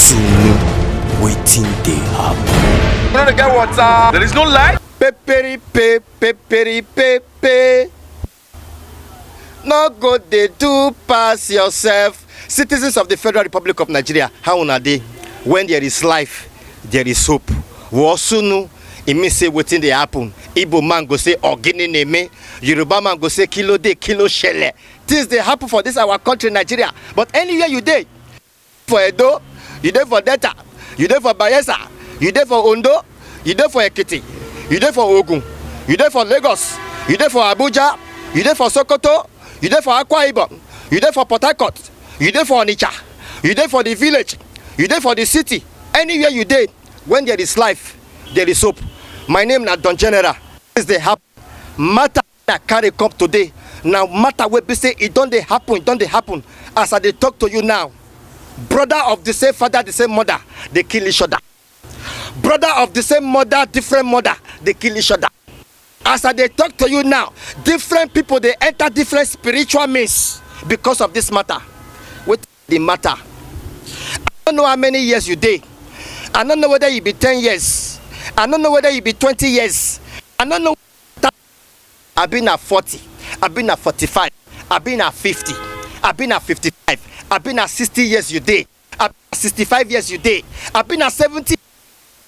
Sunu waiting they happen. You know the guy water. There is no light. Peperi pepe. No go they do pass yourself. Citizens of the Federal Republic of Nigeria, how una dey? When there is life, there is hope. Sunu, it means say waiting they happen. Igbo man go say ogini neme. Yoruba man go say kilo de kilo shele. Things they happen for this our country Nigeria. But anywhere you dey, for Edo, you dey for Delta, you dey for Bayelsa, you dey for Ondo, you dey for Ekiti, you dey for Ogun, you dey for Lagos, you dey for Abuja, you dey for Sokoto, you dey for Akwa Ibom, you dey for Port Harcourt, you dey for Onitsha, you dey for the village, you dey for the city. Anywhere you dey, when there is life, there is hope. My name na Don General. This dey happen. Matter that carry come today. Now matter wey be say it don't dey happen. As I dey talk to you now, brother of the same father, the same mother, they kill each other. Brother of the same mother, different mother, they kill each other. As I dey talk to you now, different people they enter different spiritual means because of this matter. What the matter? I don't know how many years you dey. I don't know whether you be 10 years. I don't know whether you be 20 years. I don't know. I've been at 40. I've been at 45. I've been at 50. I've been at 55. I've been at 60 years you day. I've been at 65 years you day. I've been at 70.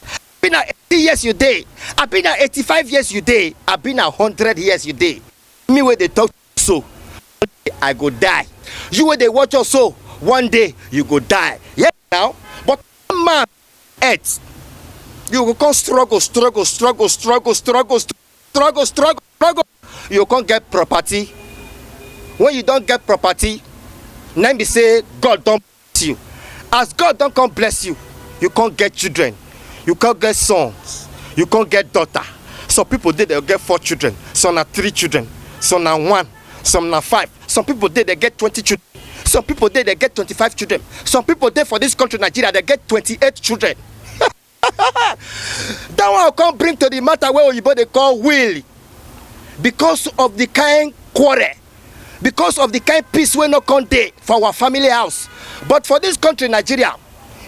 I've been at 80 years you day. I've been at 85 years you day. I've been at 100 years you day. Me where they talk so, one day I go die. You where they watch us so, one day you go die. Yeah now, but man, earth, you go come struggle. You can't get property. When you don't get property, then be say God don't bless you. As God don't come bless you, you can't get children, you can't get sons, you can't get daughter. Some people did they get 4 children, some are 3 children, some are 1, some are 5. Some people did they get 20 children. Some people did they get 25 children. Some people did for this country Nigeria they get 28 children. That one can't bring to the matter where you they call will. Because of the kind quarrel, because of the kind peace we no come dey for our family house. But for this country Nigeria,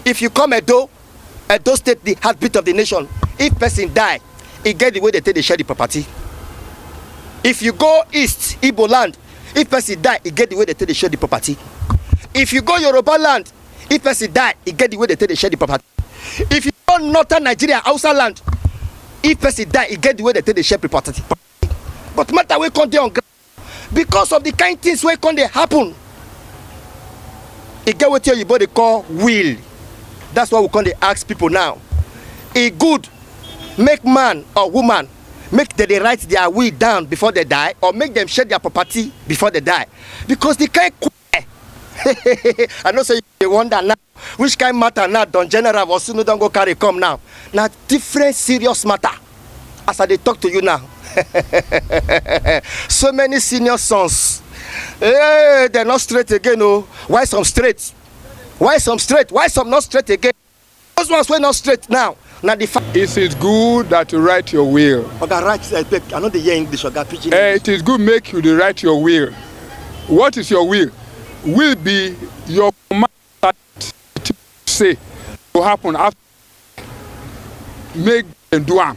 if you come Edo state, the heartbeat of the nation, if person die, it get the way they take the share the property. If you go east Igbo land, if person die, it get the way they take the share the property. If you go Yoruba land, if person die, it get the way they take the share the property. If you go northern Nigeria, Hausa land, if person die, it get the way they take the share property. But matter we come there on ground because of the kind things wey come dey happen. It get what you body call will. That's why we come dey ask people now. It good make man or woman make they write their will down before they die, or make them share their property before they die. Because the kind I know say you wonder now which kind matter now Don General or Sunu don't go carry come now. Now different serious matter. As I dey talk to you now. So many senior sons, hey, they're not straight again. Oh, why some straight? Why some straight? Why some not straight again? Those ones were not straight now. Now the fact it is good that you write your will. Okay, right. I know the hear English. Okay, preaching. It is good make you to write your will. What is your will? Will be your command to say to happen after make them do am.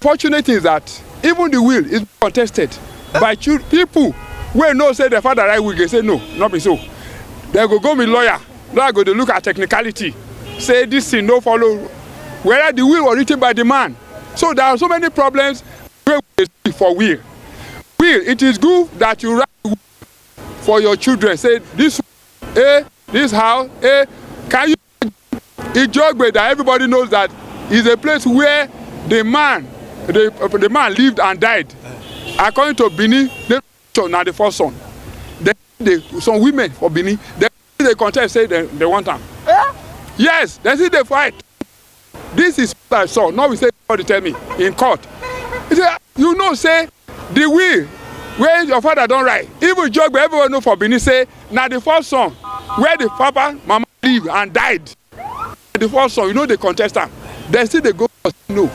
Fortunate is that even the will is contested by people wey know say the father right will they say no, not be so. They go me lawyer go to look at technicality, say this thing no follow, whether the will was written by the man. So there are so many problems for will. Will, it is good that you write for your children. Say this this house, can you Ijogbe that everybody knows that is a place where the man lived and died. According to Bini, now the first son. Then some women for Bini, they contest say they want them. Yes, they see they fight. This is what I saw. Now we say somebody tell me in court. He said, you know, say the will where your father don't write. Even Jogbe, everyone know for Bini say now the first son where the papa, mama lived and died. The first son, you know they contest them. Then still they go no.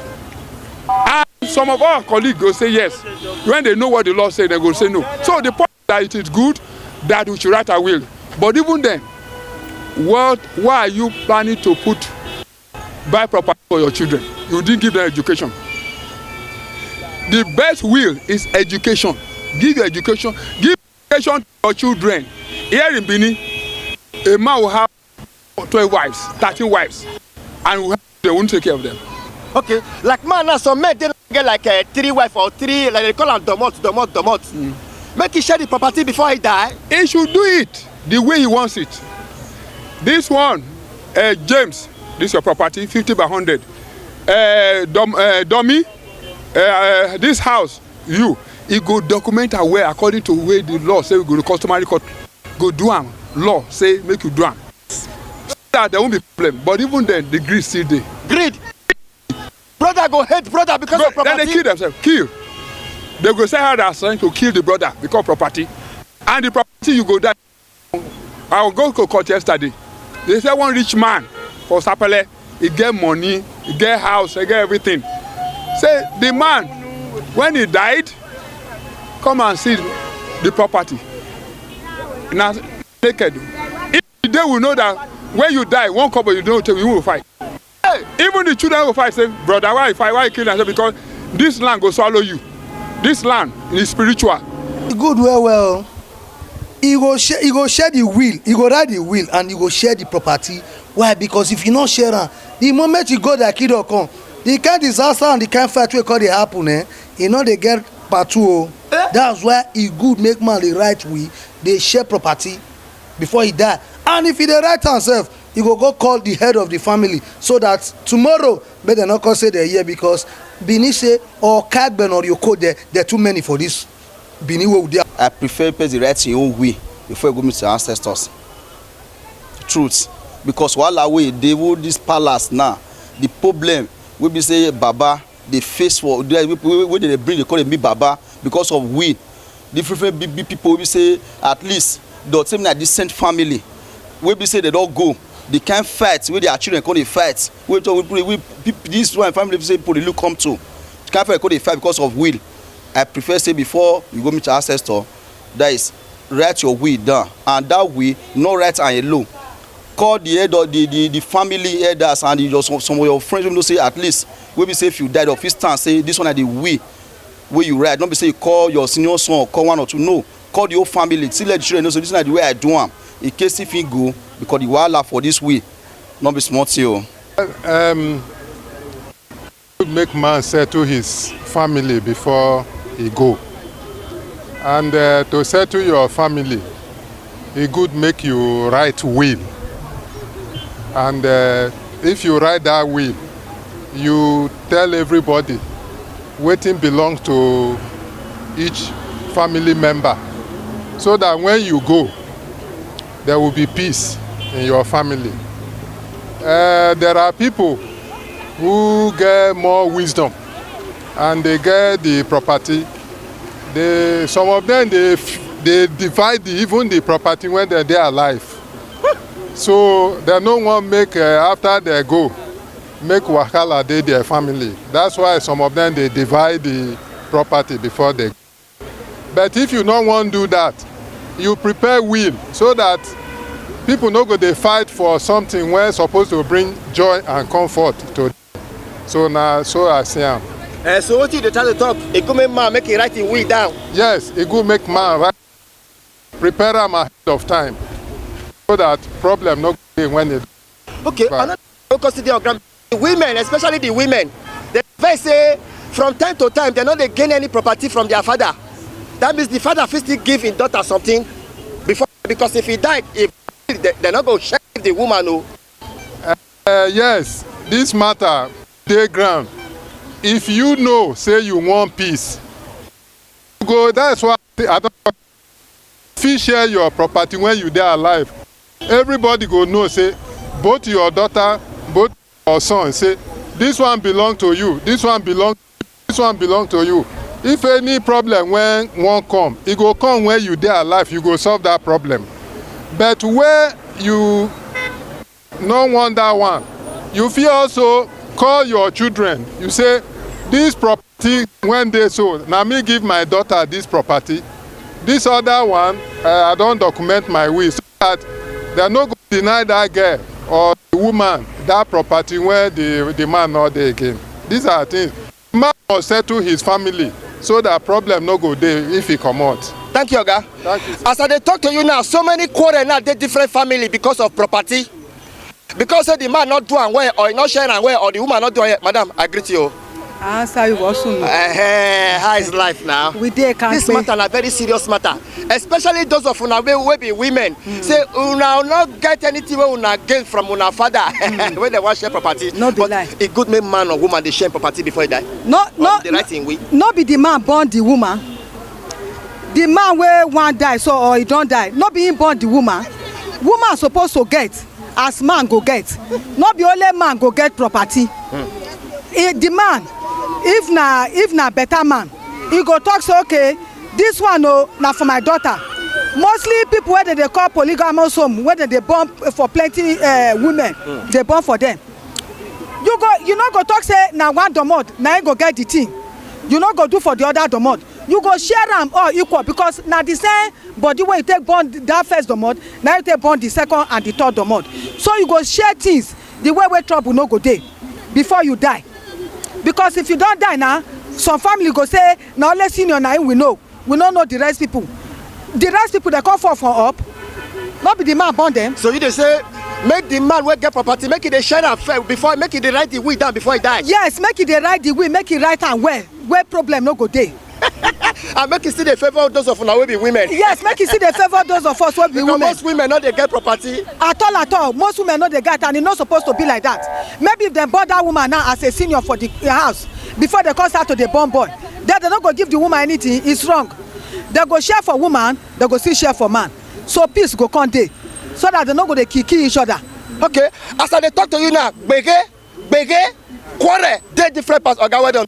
And some of our colleagues go say yes. When they know what the law say, they go say no. So the point is that it is good that we should write a will. But even then, why are you planning to buy property for your children? You didn't give them education. The best will is education. Give education to your children. Here in Benin, a man will have 12 wives, 13 wives, and they won't take care of them. Okay, like man now, some men they get like 3 wives or 3, like they call them domot. Make he share the property before he die. He should do it the way he wants it. This one, James, this is your property, 50 by 100. Dummy, this house, you go document where according to where the law say we go to customary court, go do am. Law say make you do am. So that there won't be problem. But even then, the greed still there. Greed. Brother go hate brother because of property. Then they kill themselves. Kill. They go say how they are trying to kill the brother because of property. And the property you go die. I will go to court yesterday. They say one rich man for Sapele, he get money, he get house, he get everything. Say the man, when he died, come and see the property. Now naked. If they will know that when you die, one couple you don't take, you will fight. Hey, even the children will fight. Say, brother, why you fight? Why you kill yourself? Because this land go swallow you. This land is spiritual. Good, well. He go share the will. He go write the will and he go share the property. Why? Because if you not share am, the moment you go there, kid will come. The kind disaster and the kind fight wey call dey happen, you know they get part 2. That's why e good make man the right way. They share property before he die. And if he dey write himself, he go call the head of the family so that tomorrow make dem not come say they're here because Benin say or Kagben or Yoko there too many for this Benin way there. I prefer pay the right in your own way before I go meet your ancestors. Truth. Because while we dey this palace now, the problem we be say Baba, they face for when they bring they call me Baba because of we. Different big people we say at least the same like decent family. We be say they don't go. They can't fight where their children come they fight. We this one family say people they look come to. Can't fight they fight because of will. I prefer say before you go meet your ancestor, that is write your will down, and that way no write and alone. Call the head of the family elders and some of your friends will say at least we be say if you died of his stand say this one are the way where you write. Don't be say you call your senior son or call 1 or 2. No, call the whole family. Still let the children know so this is the way I do am. In case if he go because the wahala for this way, not be smart here. Make man settle his family before he go, and to settle your family, it good make you write will, and if you write that will, you tell everybody wetin belong to each family member, so that when you go, there will be peace in your family. There are people who get more wisdom and they get the property. Some of them they divide even the property when they're alive. So they no one make after they go make wahala dey their family. That's why some of them they divide the property before they go. But if you don't want to do that, you prepare will so that people no go they fight for something where supposed to bring joy and comfort to them. So now, so I see am. So what you dey try to talk? A good man make it write in will down. Yes, it good make man right. Prepare am ahead of time so that problem no go when it. Okay, another focus today on grand women, especially the women. They first say from time to time they no dey gain any property from their father. That means the father first still give his daughter something before, because if he died, if they not go share the woman. No. Yes, this matter dey ground. If you know say you want peace, you go. That's why I don't fit share your property when you dey alive. Everybody go know say both your daughter, both your son say this one belong to you, this one belong to you. If any problem when one come, it go come when you dey alive, you go solve that problem. But where you no want that one, you fit also call your children. You say this property when they sold, now me give my daughter this property. This other one, I don't document my will so that they no go deny that girl or the woman that property when the man not there again. These are things. Man must settle his family so that problem no go there if he come out. Thank you, Oga. Thank you, sir. As I talk to you now, so many quarrel now they different family because of property. Because the man not doing well or not sharing well or the woman not doing well. Madam, I greet you. Answer you also. How is life now? We dey can't This matter is a very serious matter, especially those of una wey be women. Say una not get anything wey una gain from una father when they want share property. No be but lie. A good man or woman they share property before he die. No, The right thing we. no be the man born the woman. The man wey wan die so or he don die. No be him born the woman. Woman supposed to get as man go get. No be only man go get property. The man, if na better man, he go talk say okay, this one na for my daughter. Mostly people wey dey call polygamous home, wey dey born for plenty women, dey born for them. You no go talk say na one domot na him go get the thing. You no go do for the other domot. You go share am all equal because na the same body wey you take born that first domot, na you take born the second and the third domot. So you go share things the way wey trouble no go dey before you die. Because if you don die now, some family go say na only senior na him we know the rest people. The rest people dey come for up, no be the man born them. So you dey say make the man wey get property make he dey share am fair before make he dey write the will down before he die. Yes, make he dey write the will, make he write am well where problem no go dey. And make he still dey favour those of una wey be women. Yes, make he still dey favour those of us wey be women. Most women no dey get property. At all most women no dey get, and e no suppose to be like that. Maybe if dem born that woman now as a senior for the house before they come start to dey born boy, then they no go give the woman anything. It's wrong. They go share for woman, they go still share for man, so peace go come dey so that they no go dey kill each other. Okay, as I dey talk to you now, gbege quarrel dey different parts. Oga, well done.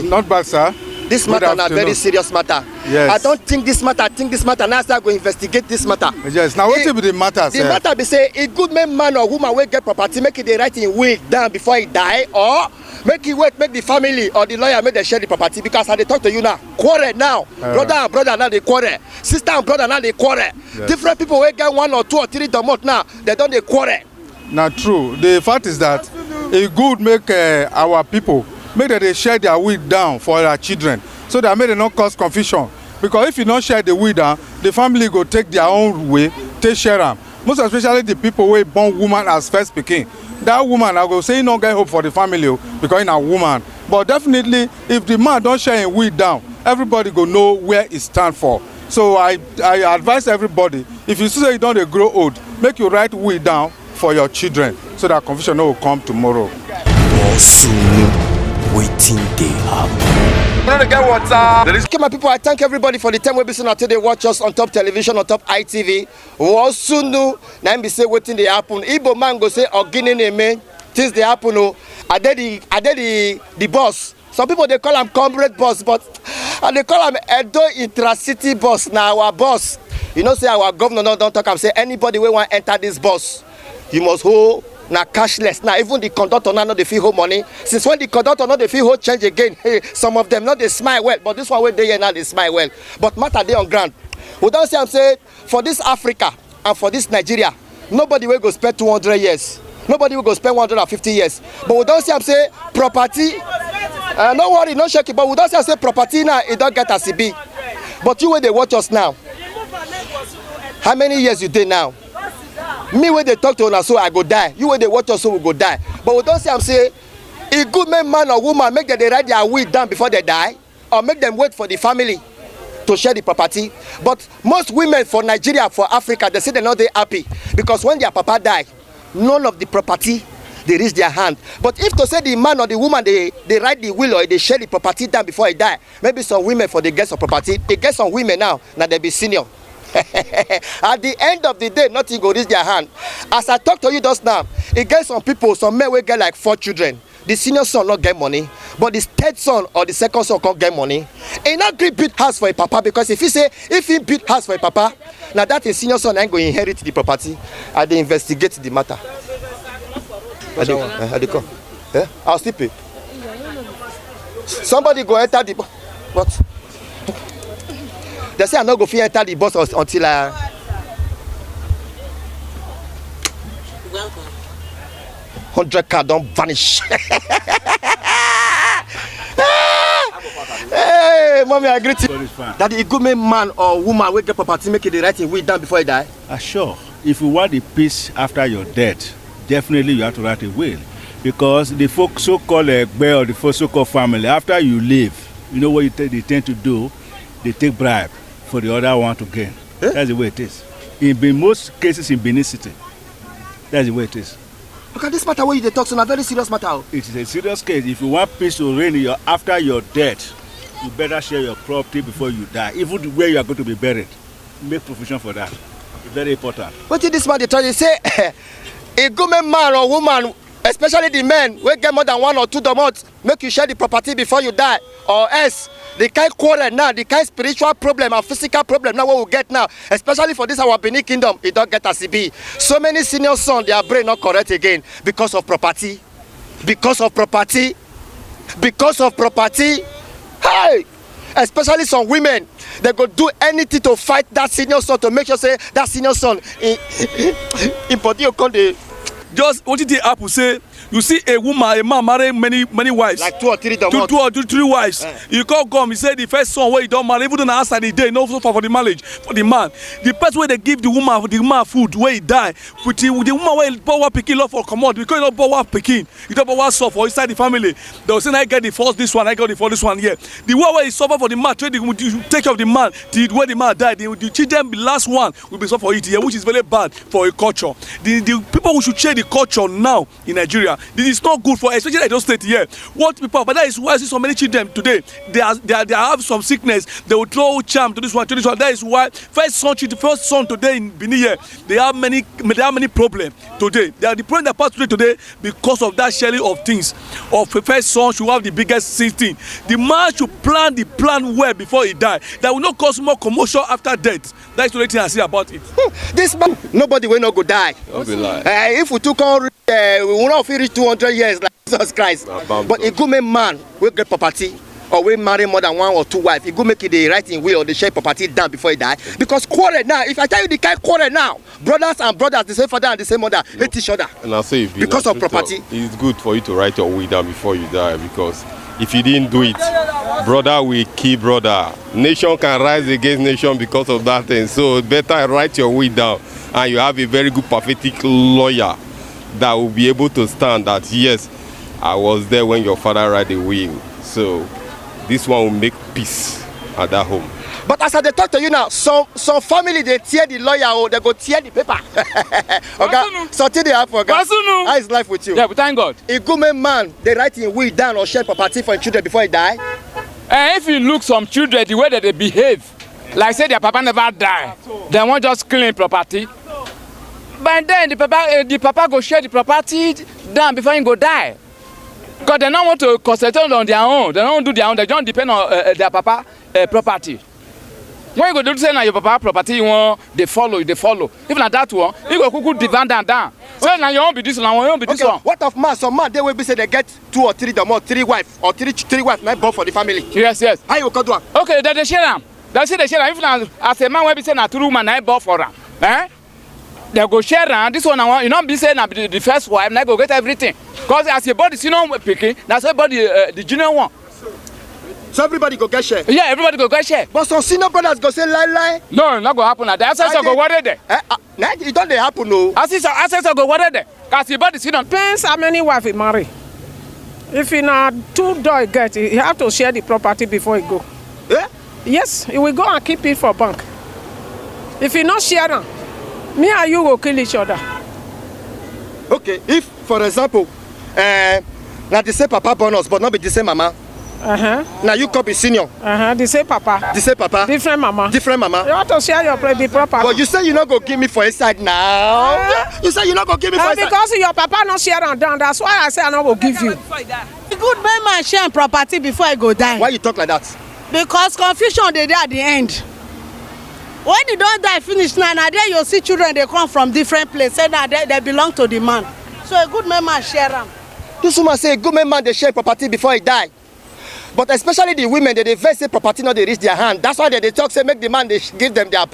Not bad, sir. This Good matter na afternoon. very serious matter. Yes. I don't think this matter. I think this matter. Now I go investigate this matter. Yes. Now what be the matter, The sir? matter be say a good man or woman wey get property make it dey write in will down before he die, or make he wait make the family or the lawyer make dem share the property. Because I dey talk to you now, quarrel now. Brother and brother now dey quarrel. Sister and brother now dey quarrel. Yes. Different people wey get 1 or 2 or 3 domot now, they don dey quarrel. Now true. The fact is that it good make our people make that they share their will down for their children, so that make they not cause confusion. Because if you not share the will down, the family go take their own way, take share them. Most especially the people wey born woman as first pikin. That woman, I go say he no get hope for the family because he a woman. But definitely, if the man don't share him will down, everybody go know where he stand for. So I advise everybody, if you see say you don dey grow old, make you write will down for your children, so that confusion no will come tomorrow. Waiting they happen. You know the get water. There is Okay, my people, I thank everybody for the time we be seen today. Watch us on top television, on top ITV. Wasunu, na be say wetin dey happen. Igbo man go say ogini neme, things dey happen. I did the boss. Some people they call him comrade boss, but they call him Edo Intracity boss. Now our boss, you know, say our governor don't talk. I'm say anybody we want enter this bus, you must hold. Now cashless. Now even the conductor now they feel hold money. Since when the conductor not they feel hold change again, hey, some of them not they smile well, but this one way they here now they smile well. But matter they on ground. We don't say I'm say for this Africa and for this Nigeria, nobody will go spend 200 years. Nobody will go spend 150 years. But we don't say I'm say property. No worry, no shake it. But we don't say I'm say property now it don't get as it be. But you when they watch us now, how many years you did now? Me when they talk to una so I go die. You when they watch us so we go die. But we don't say I'm say a good man or woman make them they write their will down before they die, or make them wait for the family to share the property. But most women for Nigeria, for Africa, they say they're not happy because when their papa die, none of the property they reach their hand. But if to say the man or the woman they write the will or they share the property down before he die, maybe some women for the guests of property, they get some women now they be senior. At the end of the day, nothing go reach their hand. As I talk to you just now, it gets some people, some men will get like 4 children. The senior son not get money, but the third son or the second son can't get money. He not agree build house for a papa, because if he build house for a papa, now that his senior son ain't going to inherit the property. And they investigate the matter. I'll still pay. Somebody go enter the what? They say I not go fit enter the bus until 100 car don't vanish. Hey, mommy, I agree to you. That the good man or woman will get property, make it the right thing, will down before he die. Sure. If you want the peace after your death, definitely you have to write a will. Because the folk so-called Egbe or the so-called family, after you leave, you know what they tend to do? They take bribe for the other one to gain. Eh? That's the way it is. In most cases in Benin City, that's the way it is. Look at this matter where you talk, so a very serious matter. It is a serious case. If you want peace to reign after your death, you better share your property before you die. Even where you are going to be buried, make provision for that. It's very important. What did this man tell you? Say a good man or woman, especially the men, will get more than 1 or 2 domot, make you share the property before you die, or else the kind quarrel now, the kind spiritual problem and physical problem now what we get now, especially for this our Benin kingdom, it don't get as it be. So many senior sons, their brain not correct again because of property, because of property, because of property. Hey, especially some women, they go do anything to fight that senior son to make sure say that senior son in body you call the. Just what did the apple say? You see a man marry many wives. Like 2 or 3 two or 3 wives. You can't come, he said the first son where he don't marry, even though outside the day, no for the marriage, for the man. The person where they give the woman food where he die, with the woman where he power picking love for commode, because you don't power picking, you don't power suffer for inside the family. They will say, I get the first this one, I got the first this one here. The one where he suffer for the man, take care of the man, till where the man died, the children, the last one will be suffer for it here, which is very bad for a culture. The people who should change the culture now in Nigeria, this is not good for, especially Edo State here. What people, but that is why I see so many children today. They have some sickness. They will throw charm to this one, to this one. That is why first son today in Benin here, they have many problems today. They are the problem that pass today because of that sharing of things. Of first son should have the biggest thing. The man should plan the plan well before he die. That will not cause more commotion after death. That is the only thing I see about it. This man, nobody will not go die. If we took on, we will not reach 200 years like Jesus Christ. But a good man will get property or will marry more than 1 or 2 wives. He go make it the right in will or the share property down before he die. Because quarrel now, if I tell you the kind quarrel now, brothers, the same father and the same mother hate each other. And I say because of property. It's good for you to write your will down before you die, because if you didn't do it, brother will kill brother. Nation can rise against nation because of that thing. So better write your will down, and you have a very good prophetic lawyer that will be able to stand that, yes, I was there when your father wrote the will. So this one will make peace at that home. But as I talk to you now, some family they tear the lawyer or they go tear the paper. Okay, so till they have forgot. How is life with you? Yeah, but thank God. A good man, they write in will down or share property for children before he die. And if you look some children, the way that they behave, like say their papa never die, they won't just clean property. But then the papa go share the property down before he go die. Because they don't want to concentrate on their own. They don't do their own. They don't depend on their papa property. When you go do say now your papa property, you want they follow. If not that one, you go kuku divan down. So now you won't be this one, you won't be this one. What of man? Some man they will be say they get 2 or 3 more 3 wives or three wives not born for the family. Yes. How you go do am? Okay, they share them. They say they share them. If now as a man will be saying na 2 woman I born for them, they go share them. This one you not be saying na the first wife, now go get everything. Because as your body senior picking, that's everybody the junior one. So everybody go get share? Yeah, everybody go get share. But some senior brothers go say lie. No, not go happen. The ancestor go worry there. It don't happen no. Ancestor go worry there. Because your body senior. Depends how many wives he marry. If he na 2 door get, he have to share the property before he go. Yes, he will go and keep it for bank. If he not share them, me and you will kill each other. Okay, if for example, now the same papa born us, but not be the same mama. Now you copy senior. The same papa. The same papa. Different mama. Different mama. You have to share your the property. But you say you not go give me for inside now. You say you not go give me for inside. Because your papa not share and down. That's why I say I not go give you. The good man share property before I go die. Why you talk like that? Because confusion they there at the end. When you don't die finish now, there you see children they come from different places. Now they belong to the man. So a good man share them. This woman say a good man they share property before he die. But especially the women, they vex say property not they reach their hand. That's why they talk say make the man they give them their.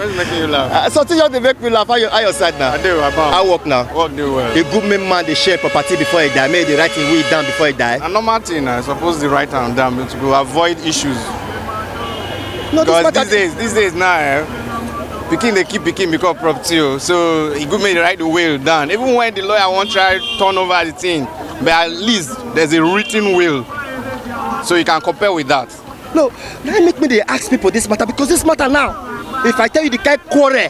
What's making you laugh? Something you want to make me laugh. How your side now? I do. I work now. Work do well. A good man they share property before he die. Maybe they write him will down before he die. A normal thing, I suppose the right hand down but to avoid issues. No, because these days now, Pikin they keep picking because property. So it could make the right will down. Even when the lawyer won't try to turn over the thing, but at least there's a written will, so you can compare with that. No, that make me they ask people this matter because this matter now. If I tell you the kind quarrel,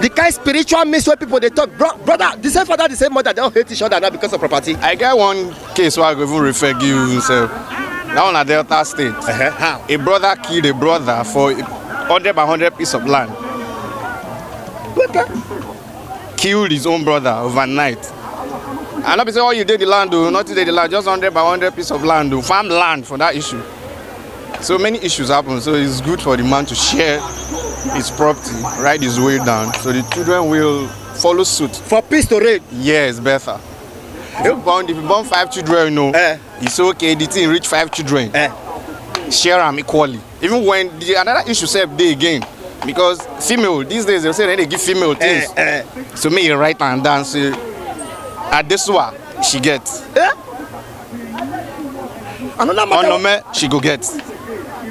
the kind spiritual mess where people they talk, brother, the same father, the same mother, they don't hate each other now because of property. I get one case where I go even refer you himself. That one at Delta State. How? A brother killed a brother for 100 by 100 piece of land. Killed his own brother overnight. And not be say, oh, you did the land, do not did the land, just 100 by 100 piece of land, do farm land for that issue. So many issues happen. So it's good for the man to share his property, write his will down, so the children will follow suit. For peace to reign? Yes, better. If you born 5 children, it's okay, the thing reach 5 children. Share them equally. Even when another issue said day again, because female, these days they say they give female things. So me write and dance. At this one, she gets. Another matter. She go get.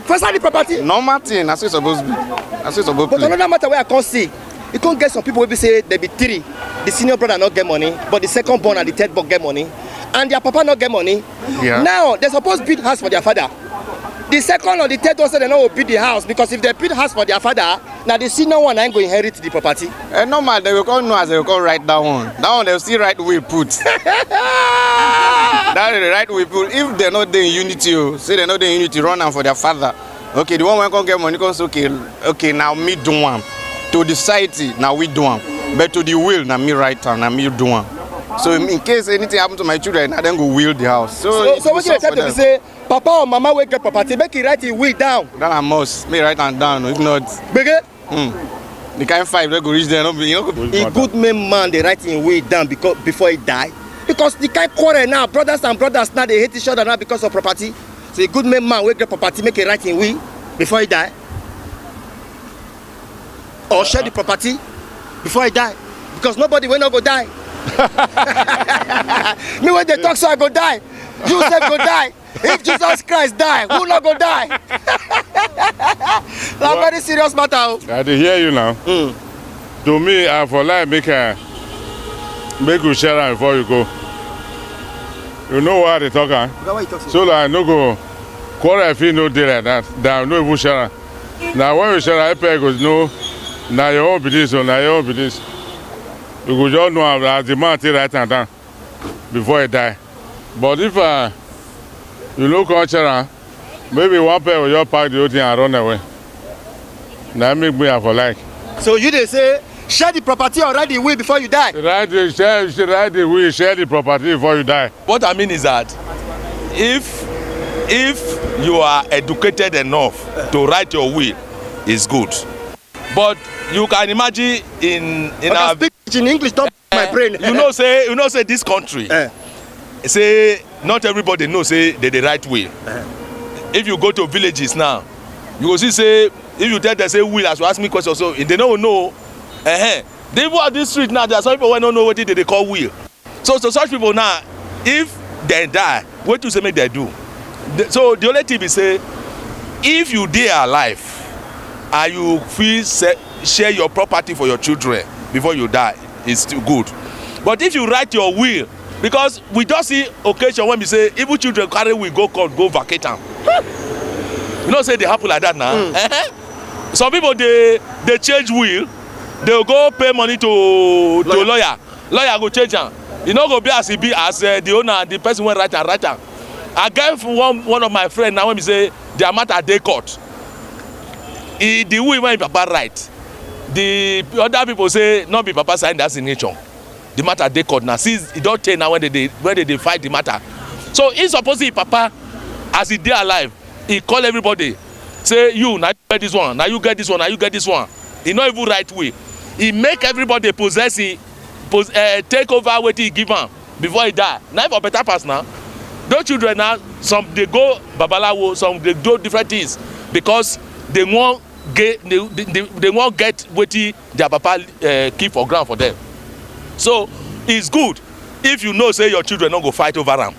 First the property. Normal thing, that's what it's supposed to be. That's what it's supposed to be. But another matter where I can't see, you can't get some people who be say there be 3. The senior brother not get money, but the second born and the third born get money, and their papa not get money. Yeah. Now they're supposed to build house for their father. The second or the third one say they not build the house because if they build house for their father, now the senior one ain't going to inherit the property. Normal, they will call no as they will call write that one. That one they will still write will put. That is the right will put. If they're not there in unity, say they're not there in unity, run them for their father. Okay, the one when can get money comes okay, now me do one. To the society, now we do one. But to the will, now me write down, now me do one. So in case anything happen to my children, I then go will the house. So what you tell them say, Papa or Mama will get property, make it write it will down. Then I must me write and down. If not, bigger. The kind 5 they go reach there. A good man they write in will down because before he die. Because the kind quarrel now, brothers and brothers now they hate each other now because of property. So a good man will get property, make it write in will before he die. Or share the property before he die. Because nobody will not go die. Me when they talk so I go die. You said go die. If Jesus Christ die, who not go die? That's very serious matter. I dey hear you now. To me, I for like make you share am before you go. You know why they talk am? So that I no go quarrel if you no dey like that. That I no even share am. Now when you share am, people go know. Now your own be this, or now your own be this. You go just know as the man take write am down before he die. But if you no come share am, maybe one pair will just pack the whole thing and run away. Now make me for like. So you dey say share the property or write the will before you die? Write the will, share the property before you die. What I mean is that if you are educated enough to write your will, it's good. But you can imagine in our speak in English, don't my brain. you know say this country say not everybody know say they right will. If you go to villages now, you go see say if you tell them say will as you ask me question so they don't know. They even at this street now there are some people who don't know what they call will. So such people now, if they die, what do you say make they do? So the only thing is say if you dey alive and you feel share your property for your children before you die, it's still good. But if you write your will, because we just see occasion when we say even children carry will go vacate am. You know say they happen like that now. Some people they change will, they will go pay money to lawyer go change am. E no go be as e be as the owner the person wey write am. I get one of my friend now when we say their matter dey court. The will when papa write, the other people say no be papa sign that signature. The matter dey court now. Since e don tey now when they fight the matter. So e suppose say papa as he dey alive, he call everybody say you na you get this one, na you get this one, na you get this one. He no even write will. He make everybody possess take over wetin he give am before he die. Na for better pass now. Those children now, some they go babalawo, some they do different things because they want they won't get wetin their papa keep for ground for them. So it's good if you know say your children no go fight over am.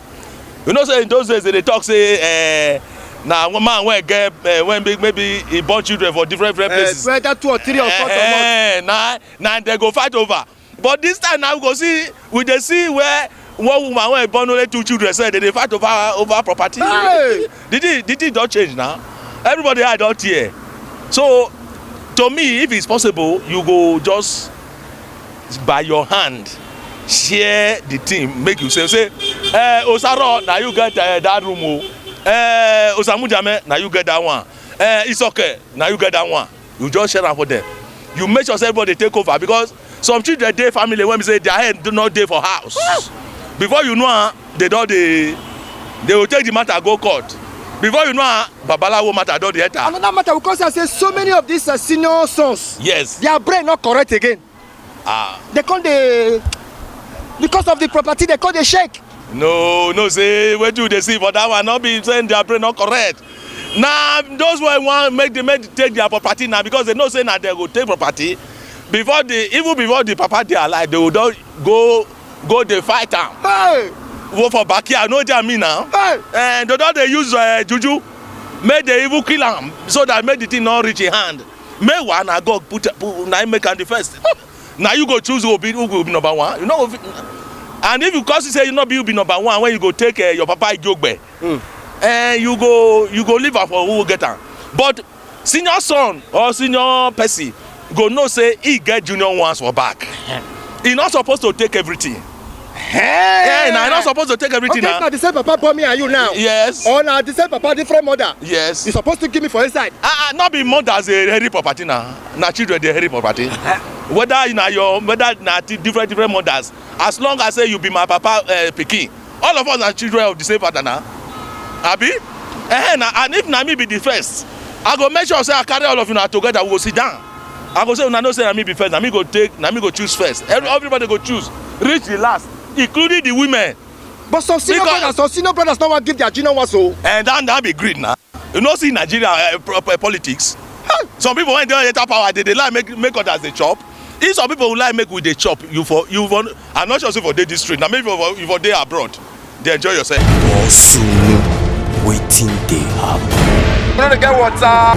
You know say in those days they talk say na one man wey get when maybe he born children for different places. Whether 2 or 3 or 4 na they go fight over. But this time now we dey see where one woman wey born only 2 children say they dey fight over property. Hey! The thing don change now. Everybody eye don tear. So to me, if it's possible, you go just by your hand share the thing, make you say Osaro na you get that room o, Osamujame na you get that one, Isoke na you get that one. You just share am for them. You make sure say everybody take over, because some children dey family when we say their head do not dey for house. Before you know they will take the matter go court. Before you know babalawo matter don dey enter. Another matter, because I say so many of these senior sons, yes, their brain not correct again. They call the, because of the property they call the shake. No say where do they see for that one? Not be saying their brain not correct. Now those who want make take their property now, because they know say now they go take property before even before the papa they alive, they will don go dey fight am. Hey! Go for backyard, know what I mean now? Hey! And they don dey use juju make they even kill am so that make the thing not reach in hand. Make one na God put na make am the first. Now you go choose who go be number one. You know, and if you cause say you not be number one, when you go take your papa Ijogbe, and you go leave am for who get am. But senior son or senior person go know say he get junior ones for back. He not supposed to take everything. Hey! Now not supposed to take everything. Okay, now the same papa born me and you now. Yes. Or now the same papa different mother. Yes. You supposed to give me for inside. Not be mothers a hairy property now. Now children they hairy property. Whether na different mothers, as long as say you be my papa pikin, all of us are children of the same father now. Abi? And if na me be the first, I go make sure say I carry all of you now together, we go sit down. I go say una know say na me be first, na me go choose first. Everybody go choose, reach the last, including the women. But some senior brothers don't want to give their junior ones so. And that be greed now. You know see Nigeria politics. Some people when they enter power, they like make others they chop. If some people like make with the chop, I'm not sure if for day this street. Now maybe if for day abroad, they enjoy yourself. Bosu, waiting they happen. You know the get water.